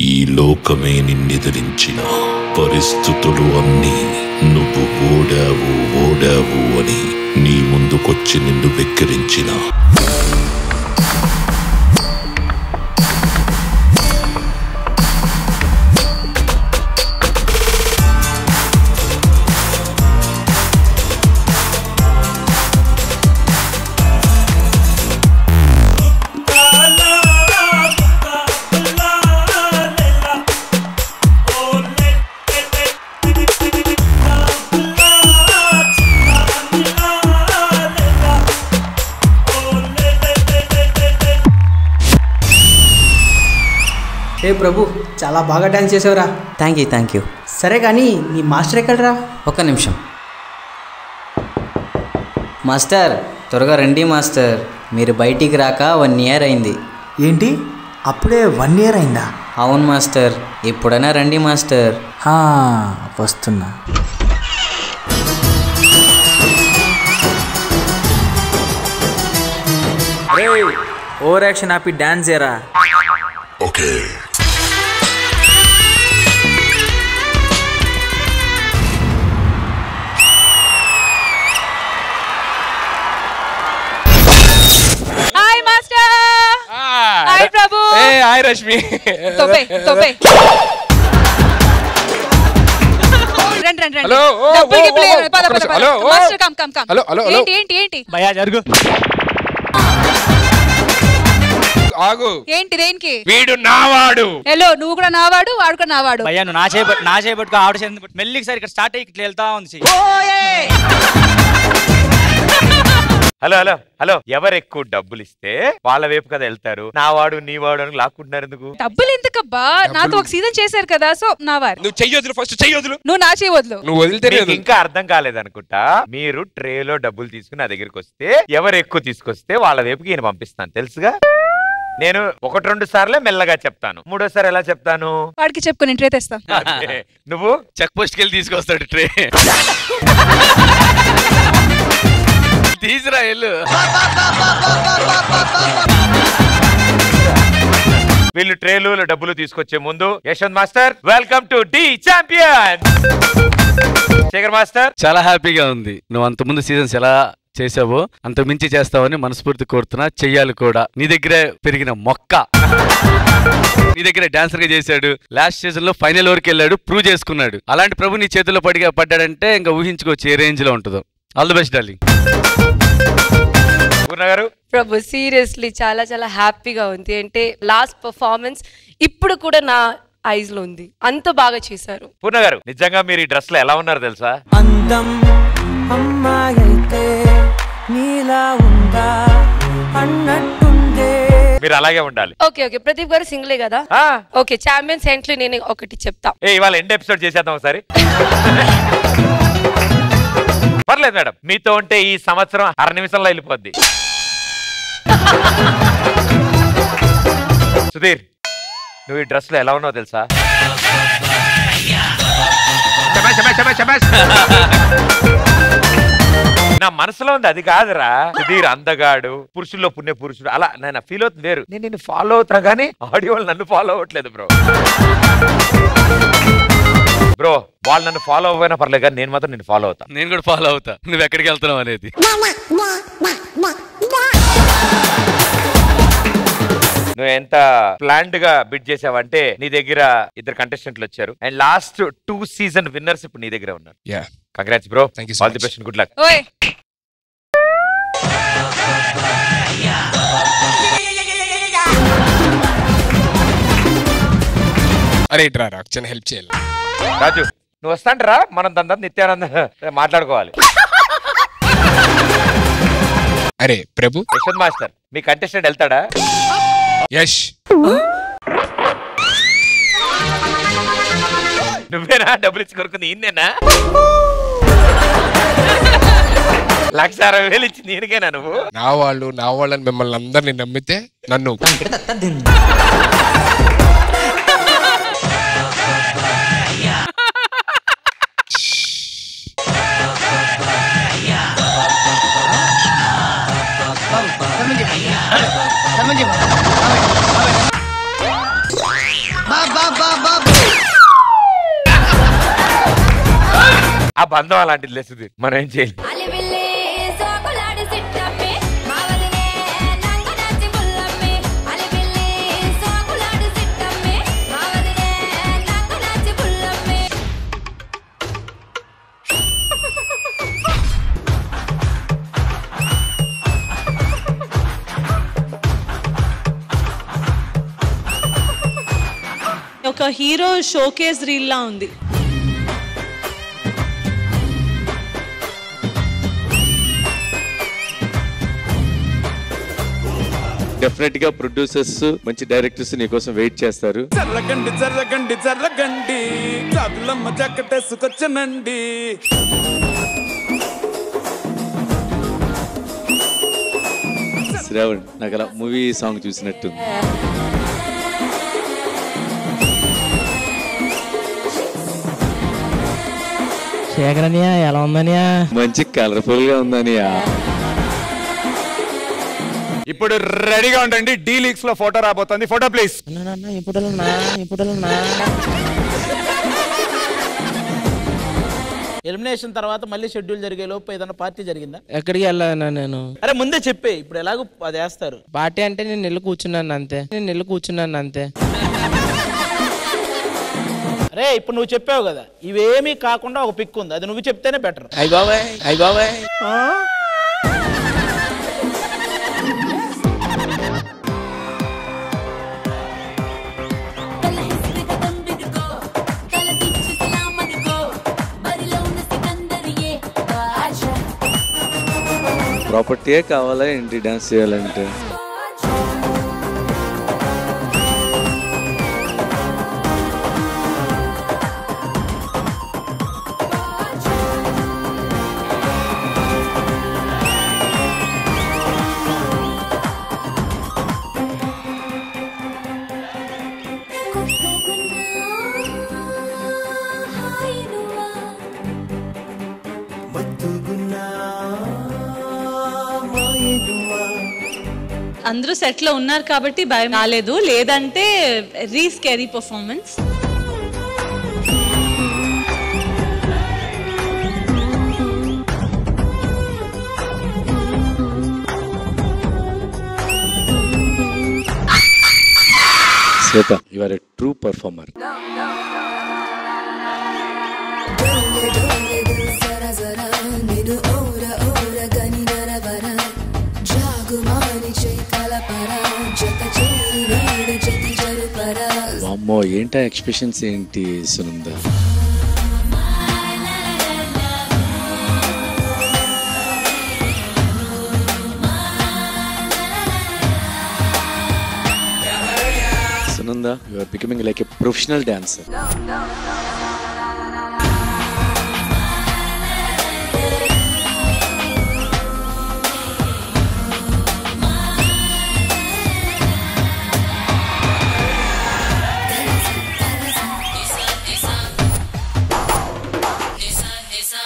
ఈ లోకమే నిన్నెదిరించిన పరిస్థితులు అన్నీ నువ్వు ఓడావు అని నీ ముందుకొచ్చి నిన్ను వెక్కిరించిన ఏ ప్రభు, చాలా బాగా డ్యాన్స్ చేసావురా. Thank you. సరే కానీ నీ మాస్టర్ ఎక్కడరా? ఒక్క నిమిషం. మాస్టర్, త్వరగా రండి మాస్టర్. మీరు బయటికి రాక 1 year అయింది. ఏంటి, అప్పుడే 1 year అయిందా? అవును మాస్టర్, ఇప్పుడైనా రండి మాస్టర్. వస్తున్నా. ఓవర్ యాక్షన్ ఆపి డాన్స్ ఏరా. ఓకే. Hi master. హాయ్ ప్రభు. హాయ్ రష్మి. తోపే రండి. హలో. డబ్బులకి ప్లే. పద. Master come. హలో. ఏంటి భయ్యా జరుగు. ఆగు. ఏంటి దేనికి? వీడు నావాడు. హలో, నువ్వు కూడా నావాడు, వాడు కూడా నావాడు. భయ్యా నువ్వు నా చేయబట్టుకో, ఆవిడ చేసి మెల్లికి సార్ ఇక్కడ స్టార్ట్ అయ్యి ఇట్లా వెళ్తా ఉంది. హలో ఎవరు ఎక్కువ డబ్బులు ఇస్తే వాళ్ళ వైపు కదా వెళ్తారు. నావాడు నీవాడు అని లాక్కుంటున్నారు ఎందుకు? డబ్బులు ఎందుకబ్బా? నాతో ఒక సీజన్ చేశారు కదా, సో నావారు. నువ్వు చెయ్యొద్దు, ఫస్ట్ చెయ్యొద్దు. నువ్వు నా చేయి వదులు. నువ్వు వదిలితే ఇంకా అర్థం కాలేదనుకుంటా. మీరు ట్రేలో డబ్బులు తీసుకుని నా దగ్గరికి వస్తే ఎవరు ఎక్కువ తీసుకొస్తే వాళ్ళ వైపుకి ఈయన పంపిస్తాను తెలుసుగా. నేను 1-2 సార్లే మెల్లగా చెప్తాను, 3వసారి ఎలా చెప్తాను? వాడికి చెప్పుకుని ట్రే తెస్తా. నువ్వు చెక్ పోస్ట్ కెళ్ళి తీసుకొస్తాడు ట్రే. తీసురా వెళ్ళు. వీళ్ళు ట్రేలు డబ్బులు తీసుకొచ్చే ముందు Yashwant master, welcome to the champion. Shekhar master, చాలా హ్యాపీగా ఉంది. నువ్వు అంత ముందు సీజన్స్ ఎలా చేసావో అంత మించి చేస్తావని మనస్ఫూర్తి కోరుతున్నా. చెయ్యాలి కూడా. నీ దగ్గరే పెరిగిన మొక్క, నీ దగ్గర డాన్సర్ గా చేశాడు. లాస్ట్ సీజన్ లో ఫైనల్ వరకు వెళ్ళాడు, ప్రూవ్ చేసుకున్నాడు. అలాంటి ప్రభు నీ చేతుల్లో పడ్డాడంటే ఇంకా ఊహించుకోవచ్చు ఏ రేంజ్ లో ఉంటుందో. All the best darling. Prabhu seriously చాలా చాలా హ్యాపీగా ఉంది. అంటే లాస్ట్ పర్ఫార్మెన్స్ ఇప్పుడు కూడా నా ఐజ్ లో ఉంది, అంత బాగా చేశారు. పూర్ణ గారు, నిజంగా మీరు ఈ డ్రెస్ లో ఎలా ఉన్నారు తెలుసా? అందం అమ్మాయైతే నీలా ఉందా అన్నట్టుందే. మీరు అలాగే ఉండాలి. ఓకే ప్రదీప్ గారు సింగిలే కదా? ఓకే, ఛాంపియన్స్ ఎంట్రీ నేను ఒకటి చెప్తా. ఇవాళ ఎండ్ ఎపిసోడ్ చేసేద్దాం ఒకసారి. పర్లేదు మేడం, మీతో ఉంటే ఈ సంవత్సరం 6 నిమిషంలో వెళ్ళిపోద్ది. సుధీర్, నువ్వు ఈ డ్రెస్ లో ఎలా ఉన్నావు తెలుసా? నా మనసులో ఉంది అది కాదురా. సుధీర్ అందగాడు, పురుషుల్లో పుణ్య పురుషుడు, అలా నేను ఫీల్ అవుతుంది వేరు. నేను నిన్ను ఫాలో అవుతున్నా కానీ ఆడియో వాళ్ళు నన్ను ఫాలో అవ్వట్లేదు బ్రో. వాళ్ళు నన్ను ఫాలో అవ్వైనా పర్లేదు కానీ నేను మాత్రం నిన్ను ఫాలో అవుతా. నేను కూడా ఫాలో అవుతా నువ్వు ఎక్కడికి వెళ్తున్నావు అనేది. నువ్వు ఎంత ప్లాన్డ్ గా బిడ్ చేసావంటే నీ దగ్గర 2 కంటెస్టెంట్లు వచ్చారు అండ్ లాస్ట్ 2 సీజన్ విన్నర్స్ ఇప్పుడు నీ దగ్గర ఉన్నారు. Congrats bro. All the best, good luck. అరే రా, చిన్న హెల్ప్ చేయాలి. రాజు, నువ్వు వస్తాంటరా, మనం దాని నిత్యానంద మాట్లాడుకోవాలి. అరే ప్రభు. యశ్వంత్ మాస్టర్, మీ కంటెస్టెంట్ వెళ్తాడా? యష్, నువ్వేనా డబ్బులు ఇచ్చి కొనుక్కుంది? ఈయనేనా 1,60,000 ఇచ్చింది ఈయనకేనా? నువ్వు నా వాళ్ళని మిమ్మల్ని అందరినీ నమ్మితే నన్ను బంధం అలాంటిది లేదు సుధీర్, మనం ఏం చేయాలి. ఒక హీరో షోకేస్ రీల్ లా ఉంది. డెఫినెట్ గా ప్రొడ్యూసర్స్ మంచి డైరెక్టర్స్ నీ కోసం వెయిట్ చేస్తారు. జర్రగండి జర్రగండి జర్రగండి జాబులమ్మ జక్కటేసుకొచ్చనండి. శ్రావణ్ నాకు అలా మూవీ సాంగ్ చూసినట్టుంది. శేఖరనియా ఎలా ఉందనియా? మంచి కలర్ఫుల్ గా ఉందనియా. ఇప్పుడు రెడీగా ఉండండి, డీ లీగ్స్ లో ఫోటో రాబోతుంది. Photo please. ఎలిమినేషన్ తర్వాత మళ్ళీ షెడ్యూల్ జరిగే లోపు ఏదైనా పార్టీ జరిగిందా? ఎక్కడికి వెళ్ళానా నేను? అరే ముందే చెప్పే, ఇప్పుడు ఎలాగో అది వేస్తారు. పార్టీ అంటే నేను వెళ్ళి కూర్చున్నాను అంతే. అరే ఇప్పుడు నువ్వు చెప్పావు కదా, ఇవేమీ కాకుండా ఒక పిక్ ఉంది, అది నువ్వు చెప్తేనే బెటర్. అయ్య బాబాయ్ ప్రాపర్టీయే కావాలా ఏంటి డాన్స్ చేయాలంటే? అందరూ సెట్ లో ఉన్నారు కాబట్టి భయం రాలేదు, లేదంటే very scary performance. Shweta, you are a true performer. వామ్మో, ఏంటా ఎక్స్ప్రెషన్స్ ఏంటి Sunanda? Sunanda, you are becoming like a professional dancer.